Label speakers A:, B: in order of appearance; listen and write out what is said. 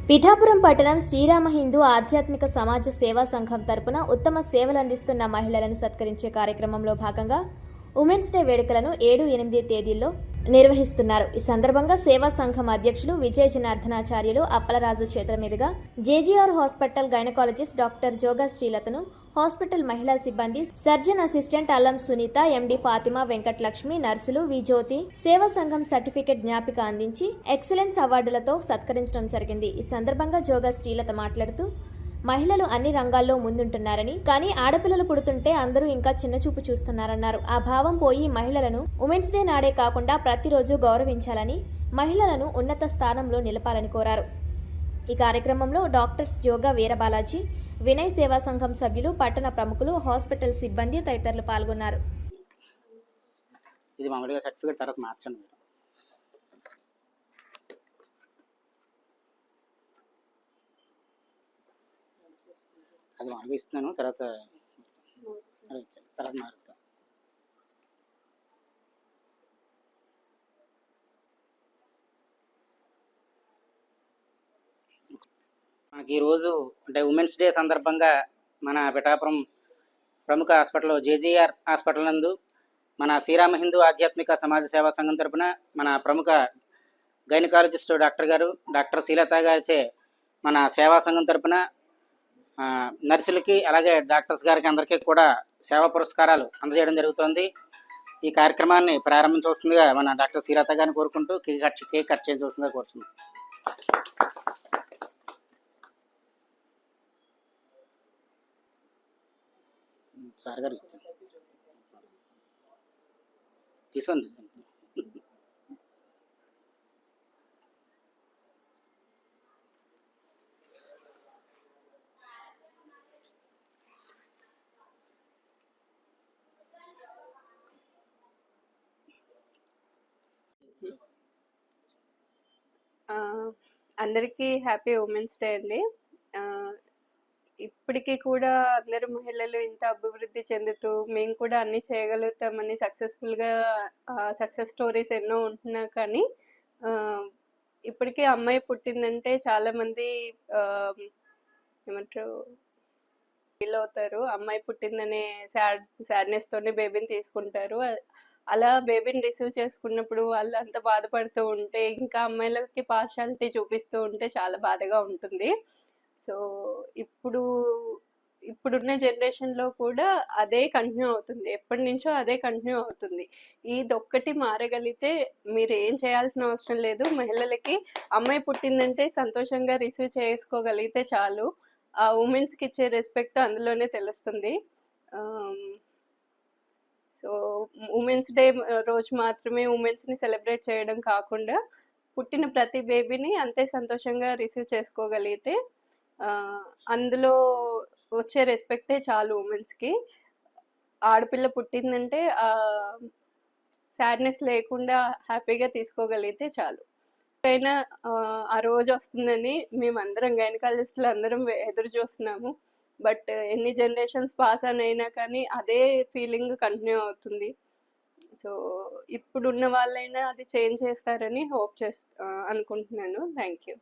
A: పిఠాపురం పట్టణం శ్రీరామ హిందూ ఆధ్యాత్మిక సమాజ సేవా సంఘం తరపున ఉత్తమ సేవలు అందిస్తున్న మహిళలను సత్కరించే కార్యక్రమంలో భాగంగా ఉమెన్స్ డే వేడుకలను 7-8 తేదీల్లో నిర్వహిస్తున్నారు. ఈ సందర్భంగా సేవా సంఘం అధ్యక్షులు విజయ జనార్దనాచార్యులు అప్పలరాజు చేతుల మీదుగా జేజీఆర్ హాస్పిటల్ గైనకాలజిస్ట్ డాక్టర్ జోగా శ్రీలతను, హాస్పిటల్ మహిళా సిబ్బంది, సర్జన్ అసిస్టెంట్ అల్లం సునీత, ఎండి ఫాతిమా, వెంకటలక్ష్మి, నర్సులు, వి జ్యోతి సేవా సంఘం సర్టిఫికెట్ జ్ఞాపిక అందించి ఎక్సలెన్స్ అవార్డులతో సత్కరించడం జరిగింది. ఈ సందర్భంగా జోగా శ్రీలత మాట్లాడుతూ, మహిళలు అన్ని రంగాల్లో ముందుంటున్నారని, కానీ ఆడపిల్లలు పుడుతుంటే అందరూ ఇంకా చిన్నచూపు చూస్తున్నారన్నారు. ఆ భావం పోయి మహిళలను ఉమెన్స్ డే నాడే కాకుండా ప్రతిరోజు గౌరవించాలని, మహిళలను ఉన్నత స్థానంలో నిలపాలని కోరారు. ఈ కార్యక్రమంలో డాక్టర్స్ జోగా వీరబాలాజీ, వినయ్ సేవా సంఘం సభ్యులు, పట్టణ ప్రముఖులు, హాస్పిటల్ సిబ్బంది తదితరులు పాల్గొన్నారు.
B: ఇది మామూలుగా సర్టిఫికేట్ తర్వాత మార్చండి. అది మామూలుగా ఇస్తున్నాను, తర్వాత మారుతా. మనకి ఈరోజు అంటే ఉమెన్స్ డే సందర్భంగా మన పిఠాపురం ప్రముఖ హాస్పిటల్ జేజీఆర్ హాస్పిటల్ నందు మన శ్రీరామ హిందూ ఆధ్యాత్మిక సమాజ సేవా సంఘం తరపున మన ప్రముఖ గైనకాలజిస్ట్ డాక్టర్ శ్రీలత గారిచే మన సేవా సంఘం తరపున నర్సులకి అలాగే డాక్టర్స్ గారికి అందరికీ కూడా సేవా పురస్కారాలు అందజేయడం జరుగుతోంది. ఈ కార్యక్రమాన్ని ప్రారంభించవలసిందిగా మన డాక్టర్ శ్రీలత గారిని కోరుకుంటూ కేక్ కట్ చేయవలసిందిగా కోరుతున్నాం. సార్ గారు తీసుకోండి.
C: అందరికీ హ్యాపీ ఉమెన్స్ డే అండి. ఇప్పటికీ కూడా అందరు మహిళలు ఇంత అభివృద్ధి చెందుతూ మేము కూడా అన్నీ చేయగలుగుతామని సక్సెస్ఫుల్గా సక్సెస్ స్టోరీస్ ఎన్నో ఉంటున్నా కానీ ఇప్పటికీ అమ్మాయి పుట్టిందంటే చాలామంది ఏమంటారు ఫీల్ అవుతారు. అమ్మాయి పుట్టిందనే సాడ్నెస్తోనే బేబీని తీసుకుంటారు. అలా బేబీని రిసీవ్ చేసుకున్నప్పుడు వాళ్ళు అంత బాధపడుతూ ఉంటే, ఇంకా అమ్మాయిలకి పార్షాలిటీ చూపిస్తూ ఉంటే చాలా బాధగా ఉంటుంది. సో ఇప్పుడున్న జనరేషన్లో కూడా అదే కంటిన్యూ అవుతుంది, ఎప్పటి నుంచో అదే కంటిన్యూ అవుతుంది. ఇదొక్కటి మారగలిగితే మీరు ఏం చేయాల్సిన అవసరం లేదు. మహిళలకి అమ్మాయి పుట్టిందంటే సంతోషంగా రిసీవ్ చేసుకోగలిగితే చాలు. ఆ ఉమెన్స్కి ఇచ్చే రెస్పెక్ట్ అందులోనే తెలుస్తుంది. సో ఉమెన్స్ డే రోజు మాత్రమే ఉమెన్స్ని సెలబ్రేట్ చేయడం కాకుండా పుట్టిన ప్రతి బేబీని అంతే సంతోషంగా రిసీవ్ చేసుకోగలిగితే అందులో వచ్చే రెస్పెక్టే చాలు ఉమెన్స్కి. ఆడపిల్ల పుట్టిందంటే సాడ్నెస్ లేకుండా హ్యాపీగా తీసుకోగలిగితే చాలు. అయినా ఆ రోజు వస్తుందని మేమందరం గైనకాలజిస్టులు అందరం ఎదురు చూస్తున్నాము. బట్ ఎన్ని జనరేషన్స్ పాస్ అయినా కానీ అదే ఫీలింగ్ కంటిన్యూ అవుతుంది. సో ఇప్పుడున్న వాళ్ళైనా అది చేంజ్ చేస్తారని అనుకుంటున్నాను. Thank you.